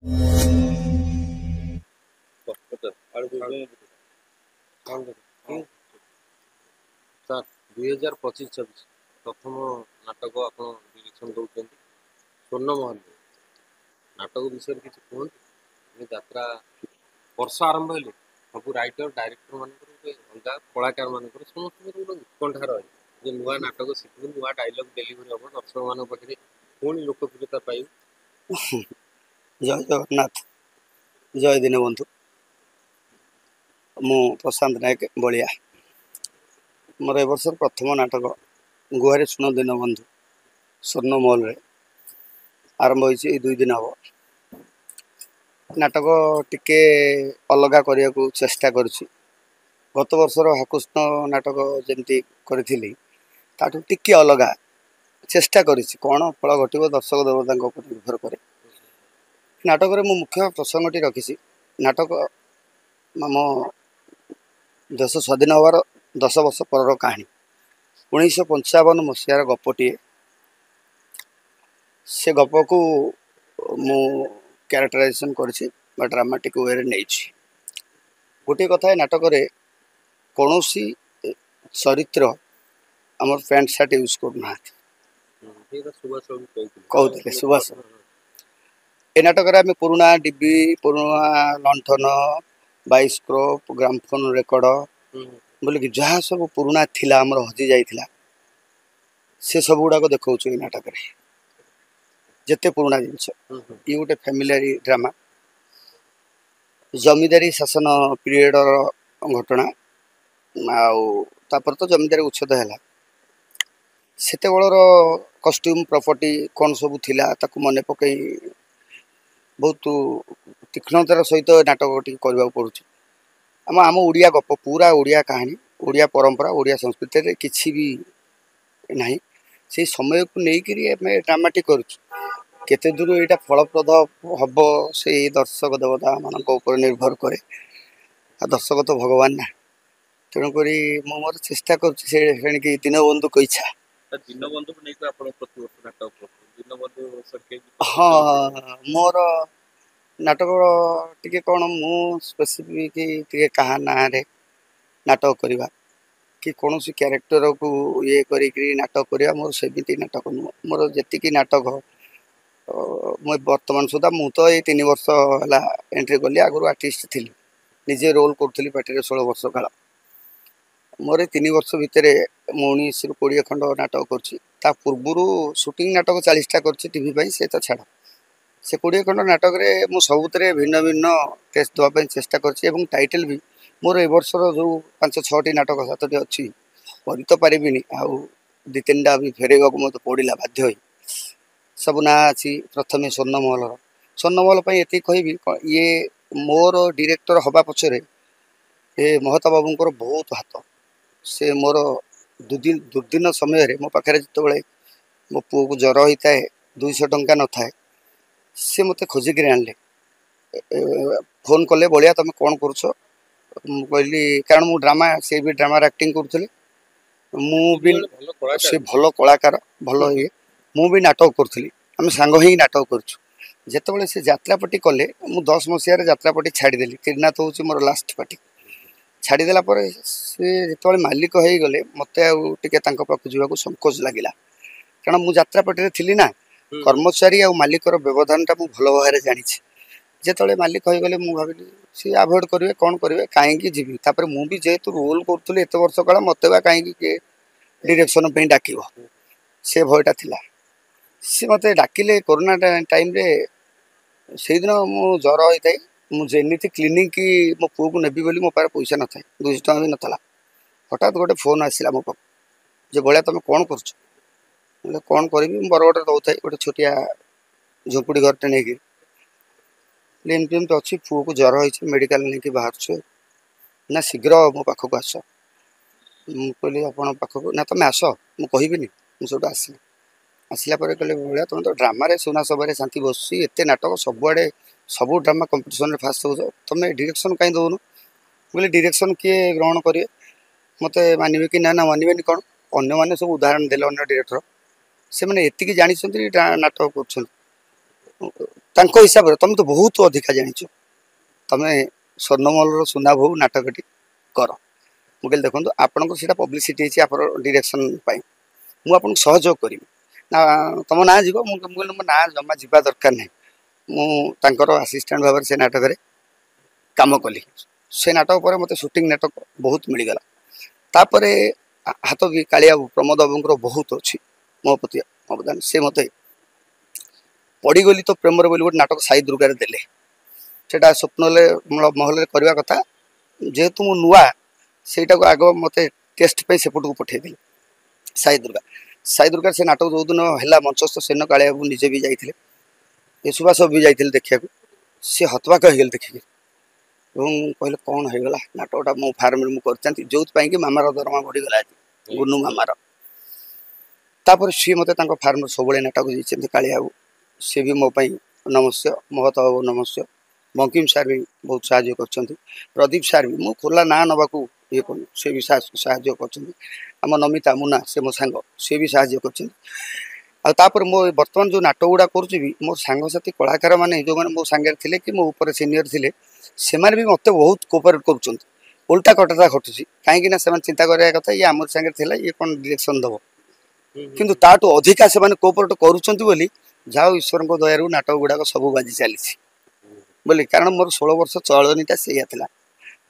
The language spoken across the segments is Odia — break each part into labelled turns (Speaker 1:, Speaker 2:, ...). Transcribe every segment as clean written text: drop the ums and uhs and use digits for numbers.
Speaker 1: ସାର୍ 2025-26 ପ୍ରଥମ ନାଟକ ଆପଣ ଡିରେକ୍ସନ୍ ଦେଉଛନ୍ତି ସ୍ୱର୍ଣ୍ଣମହଲ। ନାଟକ ବିଷୟରେ କିଛି କୁହନ୍ତୁ। ଯାତ୍ରା ବର୍ଷ ଆରମ୍ଭ ହେଲେ ସବୁ ରାଇଟର ଡାଇରେକ୍ଟର ମାନଙ୍କର ଗୋଟେ ଅଲଗା କଳାକାର ମାନଙ୍କର ସମସ୍ତଙ୍କର ଗୋଟେ ଉତ୍କଣ୍ଠା ରହେ ଯେ ନୂଆ ନାଟକ ଶିଖିବୁ, ନୂଆ ଡାଇଲଗ ଡେଲିଭରି ହବ, ଦର୍ଶକମାନଙ୍କ ପାଖରେ ପୁଣି ଲୋକପ୍ରିୟତା ପାଇବୁ।
Speaker 2: ଜୟ ଜଗନ୍ନାଥ, ଜୟ ଦୀନବନ୍ଧୁ। ମୁଁ ପ୍ରଶାନ୍ତ ନାୟକ ବଳିଆ। ମୋର ଏ ବର୍ଷର ପ୍ରଥମ ନାଟକ ଗୁହାରେ ଶୁଣ ଦୀନବନ୍ଧୁ ସ୍ୱର୍ଣ୍ଣମହଲରେ ଆରମ୍ଭ ହୋଇଛି। ଏଇ 2 ଦିନ ହେବ। ନାଟକ ଟିକେ ଅଲଗା କରିବାକୁ ଚେଷ୍ଟା କରୁଛି। ଗତ ବର୍ଷର ହାକୁଷ୍ଣ ନାଟକ ଯେମିତି କରିଥିଲି ତାଠୁ ଟିକେ ଅଲଗା ଚେଷ୍ଟା କରିଛି। କ'ଣ ଫଳ ଘଟିବ ଦର୍ଶକ ଦେବତାଙ୍କ ଉପରେ ନିର୍ଭର କରେ। ନାଟକରେ ମୁଁ ମୁଖ୍ୟ ପ୍ରସଙ୍ଗଟି ରଖିଛି। ନାଟକ ଆମ ଦେଶ ସ୍ୱାଧୀନ ହେବାର 10 ବର୍ଷ ପରର କାହାଣୀ। 1955 ମସିହାର ଗପଟିଏ। ସେ ଗପକୁ ମୁଁ କ୍ୟାରେକ୍ଟରାଇଜେସନ୍ କରିଛି ବା ଡ୍ରାମାଟିକ୍ ୱେରେ ନେଇଛି। ଗୋଟିଏ କଥା, ଏ ନାଟକରେ କୌଣସି ଚରିତ୍ର ଆମର ପ୍ୟାଣ୍ଟ ସାର୍ଟ ୟୁଜ୍ କରୁନାହାନ୍ତି। କହୁଥିଲେ ସୁଭାଷ। ଏ ନାଟକରେ ଆମେ ପୁରୁଣା ଡିବି, ପୁରୁଣା ଲଣ୍ଠନ, ବାଇସ୍କୋପ, ଗ୍ରାମଫୋନ ରେକର୍ଡ଼ ବୋଲିକି ଯାହା ସବୁ ପୁରୁଣା ଥିଲା, ଆମର ହଜି ଯାଇଥିଲା, ସେ ସବୁ ଗୁଡ଼ାକ ଦେଖାଉଛୁ ଏଇ ନାଟକରେ। ଯେତେ ପୁରୁଣା ଜିନିଷ। ଇଏ ଗୋଟେ ଫ୍ୟାମିଲିଆରୀ ଡ୍ରାମା। ଜମିଦାରୀ ଶାସନ ପିରିୟଡ଼ର ଘଟଣା। ଆଉ ତାପରେ ତ ଜମିଦାରୀ ଉଚ୍ଛେଦ ହେଲା। ସେତେବେଳର କଷ୍ଟ୍ୟୁମ୍ ପ୍ରପର୍ଟି କ'ଣ ସବୁ ଥିଲା ତାକୁ ମନେ ପକାଇ ବହୁତ ତୀକ୍ଷ୍ଣତାର ସହିତ ନାଟକଟି କରିବାକୁ ପଡ଼ୁଛି। ଆମ ଓଡ଼ିଆ ଗପ, ପୁରା ଓଡ଼ିଆ କାହାଣୀ, ଓଡ଼ିଆ ପରମ୍ପରା, ଓଡ଼ିଆ ସଂସ୍କୃତିରେ କିଛି ବି ନାହିଁ। ସେଇ ସମୟକୁ ନେଇକରି ଆମେ ଡ୍ରାମାଟିକ୍ କରୁଛୁ। କେତେ ଦୂର ଏଇଟା ଫଳପ୍ରଦ ହେବ ସେଇ ଦର୍ଶକ ଦେବତାମାନଙ୍କ ଉପରେ ନିର୍ଭର କରେ। ଆଉ ଦର୍ଶକ ତ ଭଗବାନ ନା। ତେଣୁକରି ମୁଁ ମୋର ଚେଷ୍ଟା କରୁଛି ସେ ତେଣିକି ଦୀନବନ୍ଧୁଙ୍କ ଇଚ୍ଛା।
Speaker 1: ଦୀନବନ୍ଧୁକୁ ନେଇକି ଆପଣ ପ୍ରତିବର୍ଷ ନାଟକ କରୁଛନ୍ତି। ଦୀନବନ୍ଧୁ
Speaker 2: ହଁ, ମୋର ନାଟକ ଟିକେ କ'ଣ, ମୁଁ ସ୍ପେସିଫିକ୍ ଟିକେ କାହା ନାଁରେ ନାଟକ କରିବା କି କୌଣସି କ୍ୟାରେକ୍ଟରକୁ ଇଏ କରିକିରି ନାଟକ କରିବା ମୋର ସେମିତି ନାଟକ ନୁହଁ। ମୋର ଯେତିକି ନାଟକ ମୁଁ ବର୍ତ୍ତମାନ ସୁଦ୍ଧା, ମୁଁ ତ ଏଇ 3 ବର୍ଷ ହେଲା ଏଣ୍ଟ୍ରି କଲି। ଆଗରୁ ଆର୍ଟିଷ୍ଟ ଥିଲି, ନିଜେ ରୋଲ୍ କରୁଥିଲି ପାର୍ଟିରେ 16 ବର୍ଷ କାଳ। ମୋର ଏ 3 ବର୍ଷ ଭିତରେ ମୁଁ 19ରୁ 20 ଖଣ୍ଡ ନାଟକ କରୁଛି। ତା ପୂର୍ବରୁ ସୁଟିଂ ନାଟକ 40ଟା କରିଛି ଟିଭି ପାଇଁ, ସେ ତ ଛାଡ଼। ସେ 20 ଖଣ୍ଡ ନାଟକରେ ମୁଁ ସବୁଥିରେ ଭିନ୍ନ ଭିନ୍ନ ଟେଷ୍ଟ ଦେବା ପାଇଁ ଚେଷ୍ଟା କରିଛି। ଏବଂ ଟାଇଟେଲ୍ ବି ମୋର ଏ ବର୍ଷର ଯେଉଁ 5-6ଟି ନାଟକ 7ଟି ଅଛି କରି ତ ପାରିବିନି, ଆଉ 2-3ଟା ବି ଫେରାଇବାକୁ ମୋତେ ପଡ଼ିଲା ବାଧ୍ୟ ହୋଇ। ସବୁ ନାଁ ଅଛି। ପ୍ରଥମେ ସ୍ୱର୍ଣ୍ଣମହଲର। ସ୍ୱର୍ଣ୍ଣମହଲ ପାଇଁ ଏତିକି କହିବି, ଇଏ ମୋର ଡିରେକ୍ଟର ହେବା ପଛରେ ଏ ମହତା ବାବୁଙ୍କର ବହୁତ ହାତ। ସେ ମୋର ଦୁର୍ଦିନ ସମୟରେ ମୋ ପାଖରେ ଯେତେବେଳେ ମୋ ପୁଅକୁ ଜ୍ୱର ହୋଇଥାଏ, 200 ଟଙ୍କା ନଥାଏ, ସେ ମୋତେ ଖୋଜିକିରି ଆଣିଲେ। ଫୋନ୍ କଲେ, ବଳିଆ ତୁମେ କ'ଣ କରୁଛ? ମୁଁ କହିଲି, କାରଣ ମୁଁ ଡ୍ରାମା, ସେ ବି ଡ୍ରାମାରେ ଆକ୍ଟିଂ କରୁଥିଲେ, ମୁଁ ବି ସେ ଭଲ କଳାକାର, ଭଲ ଇଏ, ମୁଁ ବି ନାଟକ କରୁଥିଲି। ଆମେ ସାଙ୍ଗ ହିଁ ନାଟକ କରୁଛୁ। ଯେତେବେଳେ ସେ ଯାତ୍ରାପାଟି କଲେ, ମୁଁ 10 ମସିହାରେ ଯାତ୍ରାପାଟି ଛାଡ଼ିଦେଲି। ତ୍ରିନାଥ ହେଉଛି ମୋର ଲାଷ୍ଟ ପାର୍ଟି। ଛାଡ଼ିଦେଲା ପରେ ସେ ଯେତେବେଳେ ମାଲିକ ହେଇଗଲେ, ମୋତେ ଆଉ ଟିକେ ତାଙ୍କ ପାଖକୁ ଯିବାକୁ ସଂକୋଚ ଲାଗିଲା। କାରଣ ମୁଁ ଯାତ୍ରାପାଟିରେ ଥିଲି ନା। କର୍ମଚାରୀ ଆଉ ମାଲିକର ବ୍ୟବଧାନଟା ମୁଁ ଭଲ ଭାବରେ ଜାଣିଛି। ଯେତେବେଳେ ମାଲିକ ହେଇଗଲେ, ମୁଁ ଭାବିଲି ସିଏ ଆଭଏଡ଼୍ କରିବେ, କ'ଣ କରିବେ, କାହିଁକି ଯିବି। ତାପରେ ମୁଁ ବି ଯେହେତୁ ରୋଲ୍ କରୁଥିଲି ଏତେ ବର୍ଷ କାଳ, ମୋତେ ବା କାହିଁକି କିଏ ଡିରେକ୍ସନ୍ ପାଇଁ ଡାକିବ, ସେ ଭୟଟା ଥିଲା। ସେ ମୋତେ ଡାକିଲେ କରୋନା ଟାଇମ୍ରେ। ସେଇଦିନ ମୁଁ ଜ୍ୱର ହୋଇଥାଏ। ମୁଁ ଯେମିତି କ୍ଲିନିକ୍ ମୋ ପୁଅକୁ ନେବି ବୋଲି ମୋ ପାଖରେ ପଇସା ନଥାଏ, 200 ଟଙ୍କା ବି ନଥିଲା। ହଠାତ୍ ଗୋଟେ ଫୋନ୍ ଆସିଲା ମୋ ପାଖକୁ, ଯେ ବଳିଆ ତୁମେ କ'ଣ କରୁଛ? ବୋଲେ କ'ଣ କରିବି, ମୁଁ ବରଗଡ଼ରେ ରହୁଥାଏ, ଗୋଟେ ଛୋଟିଆ ଝୁମ୍ପୁଡ଼ି ଘରଟେ ନେଇକି। ଏମିତି ଏମିତି ଅଛି, ପୁଅକୁ ଜ୍ୱର ହେଇଛି, ମେଡ଼ିକାଲ ନେଇକି ବାହାରୁଛୁ। ନା ଶୀଘ୍ର ମୋ ପାଖକୁ ଆସ। ମୁଁ କହିଲି ଆପଣଙ୍କ ପାଖକୁ? ନା ତୁମେ ଆସ, ମୁଁ କହିବିନି। ମୁଁ ସେଇଠୁ ଆସିଲି। ଆସିଲା ପରେ କହିଲେ, ବଳିଆ ତୁମେ ତ ଡ୍ରାମାରେ ସୁନା ସଭାରେ ଶାନ୍ତି ବସୁଛି, ଏତେ ନାଟକ ସବୁଆଡ଼େ, ସବୁ ଡ୍ରାମା କମ୍ପିଟିସନ୍ରେ ଫାଷ୍ଟ ହେଉଛ, ତୁମେ ଡିରେକ୍ସନ୍ କାହିଁ ଦେଉନ? କହିଲେ ଡିରେକ୍ସନ୍ କିଏ ଗ୍ରହଣ କରିବେ? ମୋତେ ମାନିବେ କି ନା ନା ମାନିବେନି କ'ଣ? ଅନ୍ୟମାନେ ସବୁ ଉଦାହରଣ ଦେଲେ, ଅନ୍ୟ ଡିରେକ୍ଟର, ସେମାନେ ଏତିକି ଜାଣିଛନ୍ତି ନାଟକ କରୁଛନ୍ତି। ତାଙ୍କ ହିସାବରେ ତମେ ତ ବହୁତ ଅଧିକା ଜାଣିଛ, ତମେ ସ୍ୱର୍ଣ୍ଣମହଲର ସୁନା ବୋହୂ ନାଟକଟି କର। ମୁଁ କହିଲି ଦେଖନ୍ତୁ ଆପଣଙ୍କର ସେଇଟା ପବ୍ଲିସିଟି ହେଇଛି ଆପଣ ଡିରେକ୍ସନ୍ ପାଇଁ, ମୁଁ ଆପଣଙ୍କୁ ସହଯୋଗ କରିବି ନା ତମ ନାଁ ଯିବ। ମୁଁ କହିଲି ମୋ ନାଁ ଜମା ଯିବା ଦରକାର ନାହିଁ। ମୁଁ ତାଙ୍କର ଆସିଷ୍ଟାଣ୍ଟ ଭାବରେ ସେ ନାଟକରେ କାମ କଲି। ସେ ନାଟକ ପରେ ମୋତେ ସୁଟିଂ ନାଟକ ବହୁତ ମିଳିଗଲା। ତାପରେ ହାତ ବି କାଳିଆ ପ୍ରମୋଦ ବାବୁଙ୍କର ବହୁତ ଅଛି ମୋ ପ୍ରତି ଅବଦାନ। ସେ ମୋତେ ପଡ଼ିଗଲି ତ ପ୍ରେମରେ ବୋଲି ଗୋଟେ ନାଟକ ସାଇ ଦୁର୍ଗାରେ ଦେଲେ। ସେଇଟା ସ୍ୱପ୍ନରେ ମହଲରେ କରିବା କଥା, ଯେହେତୁ ମୁଁ ନୂଆ ସେଇଟାକୁ ଆଗ ମୋତେ ଟେଷ୍ଟ ପାଇଁ ସେପଟକୁ ପଠାଇଦେଲି। ସାଇ ଦୁର୍ଗା ସେ ନାଟକ ଯେଉଁଦିନ ହେଲା ମଞ୍ଚସ୍ଥ ସେଦିନ କାଳିଆ ବାବୁ ନିଜେ ବି ଯାଇଥିଲେ, ସୁବାସ ବି ଯାଇଥିଲେ ଦେଖିବାକୁ। ସେ ହତବାକ ହେଇଗଲେ ଦେଖିକି ଏବଂ କହିଲେ କ'ଣ ହେଇଗଲା, ନାଟକଟା ମୋ ଫାର୍ମରେ ମୁଁ କରିଥାନ୍ତି, ଯେଉଁଥିପାଇଁ କି ମାମାର ଦରମା ବଢ଼ିଗଲା ଗୁନୁ ମାମାର। ତାପରେ ସିଏ ମୋତେ ତାଙ୍କ ଫାର୍ମରେ ସବୁବେଳେ ନାଟକ ଦେଇଛନ୍ତି କାଳିଆ ବାବୁ, ସିଏ ବି ମୋ ପାଇଁ ନମସ୍ୟ, ମହତ ବାବୁ ନମସ୍ୟ। ବଙ୍କିମ ସାର୍ ବି ବହୁତ ସାହାଯ୍ୟ କରିଛନ୍ତି। ପ୍ରଦୀପ ସାର୍ ବି, ମୁଁ ଖୋଲା ନାଁ ନେବାକୁ ଇଏ କରୁନି, ସେ ବି ସାହାଯ୍ୟ କରିଛନ୍ତି। ଆମ ନମିତା ମୁନା ସେ ମୋ ସାଙ୍ଗ, ସିଏ ବି ସାହାଯ୍ୟ କରିଛନ୍ତି। ଆଉ ତାପରେ ମୋ ବର୍ତ୍ତମାନ ଯେଉଁ ନାଟକ ଗୁଡ଼ା କରୁଛି ବି ମୋ ସାଙ୍ଗସାଥି କଳାକାରମାନେ ଯେଉଁମାନେ ମୋ ସାଙ୍ଗରେ ଥିଲେ କି ମୋ ଉପରେ ସିନିୟର ଥିଲେ, ସେମାନେ ବି ମୋତେ ବହୁତ କୋଅପରେଟ୍ କରୁଛନ୍ତି। ଓଲଟା କଟଟା ଘଟୁଛି, କାହିଁକିନା ସେମାନେ ଚିନ୍ତା କରିବା କଥା ଇଏ ଆମର ସାଙ୍ଗରେ ଥିଲା, ଇଏ କ'ଣ ଡିରେକ୍ସନ୍ ଦେବ, କିନ୍ତୁ ତାଠୁ ଅଧିକା ସେମାନେ କୋଅପରେଟ୍ କରୁଛନ୍ତି ବୋଲି ଯାହା ହଉ ଈଶ୍ୱରଙ୍କ ଦୟାରୁ ନାଟକ ଗୁଡ଼ାକ ସବୁ ବାଜି ଚାଲିଛି ବୋଲି। କାରଣ ମୋର 16 ବର୍ଷ ଚଳନିଟା ସେଇଆ ଥିଲା।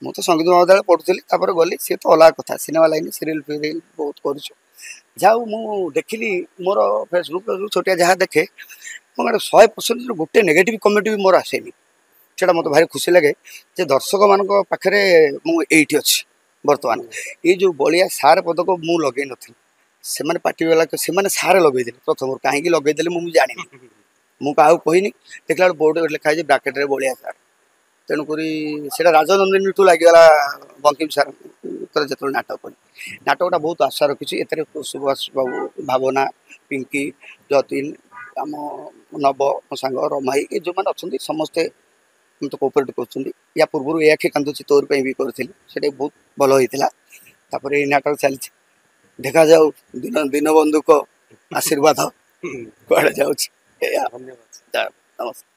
Speaker 2: ମୁଁ ତ ସଙ୍ଗୀତ ମହାବିଦ୍ୟାଳୟ ପଢ଼ୁଥିଲି, ତାପରେ ଗଲି, ସିଏ ତ ଅଲଗା କଥା, ସିନେମା ଲାଇନ୍ ସିରିଏଲ୍ ଫିରିଏଲ୍ ବହୁତ କରୁଛୁ। ଯାହା ହଉ ମୁଁ ଦେଖିଲି ମୋର ଫେସବୁକ୍ ଛୋଟିଆ ଯାହା ଦେଖେ, ମୁଁ 100% ଗୋଟେ ନେଗେଟିଭ୍ କମେଣ୍ଟ ବି ମୋର ଆସେନି। ସେଇଟା ମୋତେ ଭାରି ଖୁସି ଲାଗେ ଯେ ଦର୍ଶକମାନଙ୍କ ପାଖରେ ମୁଁ ଏଇଠି ଅଛି ବର୍ତ୍ତମାନ। ଏଇ ଯେଉଁ ବଳିଆ ସାର୍ ପଦକ ମୁଁ ଲଗେଇ ନଥିଲି, ସେମାନେ ପାଟିବାଲା ସେମାନେ ସାର୍ ଲଗେଇଦେଲେ ପ୍ରଥମରୁ। କାହିଁକି ଲଗେଇଦେଲେ ମୁଁ ଜାଣିନି, ମୁଁ କାହାକୁ କହିନି। ଦେଖିଲା ବେଳକୁ ବୋର୍ଡ ଲେଖା ହେଇଛି ବ୍ରାକେଟରେ ବଳିଆ ସାର୍। ତେଣୁକରି ସେଇଟା ରାଜନନ୍ଦିନୀଠୁ ଲାଗିଗଲା ବଙ୍କିମ ସାର୍ଙ୍କର ଯେତେବେଳେ ନାଟକ କଲି। ନାଟକଟା ବହୁତ ଆଶା ରଖିଛି। ଏଥିରେ ସୁଭାଷ ବାବୁ, ଭାବନା, ପିଙ୍କି, ଯତୀନ, ଆମ ନବ ମୋ ସାଙ୍ଗ ରମାଇ, ଏ ଯେଉଁମାନେ ଅଛନ୍ତି ସମସ୍ତେ ମୋତେ କୋଅପରେଟ୍ କରୁଛନ୍ତି। ୟା ପୂର୍ବରୁ ଏ ଆଖି କାନ୍ଦୁଛି ତୋର ପାଇଁ ବି କରିଥିଲି, ସେଇଟା ବହୁତ ଭଲ ହେଇଥିଲା। ତାପରେ ଏଇ ନାଟକ ଚାଲିଛି, ଦେଖାଯାଉ ଦୀନବନ୍ଧୁଙ୍କ ଆଶୀର୍ବାଦ କୁଆଡ଼େ ଯାଉଛି। ଏଇଆ,
Speaker 1: ଧନ୍ୟବାଦ।
Speaker 2: ନମସ୍କାର।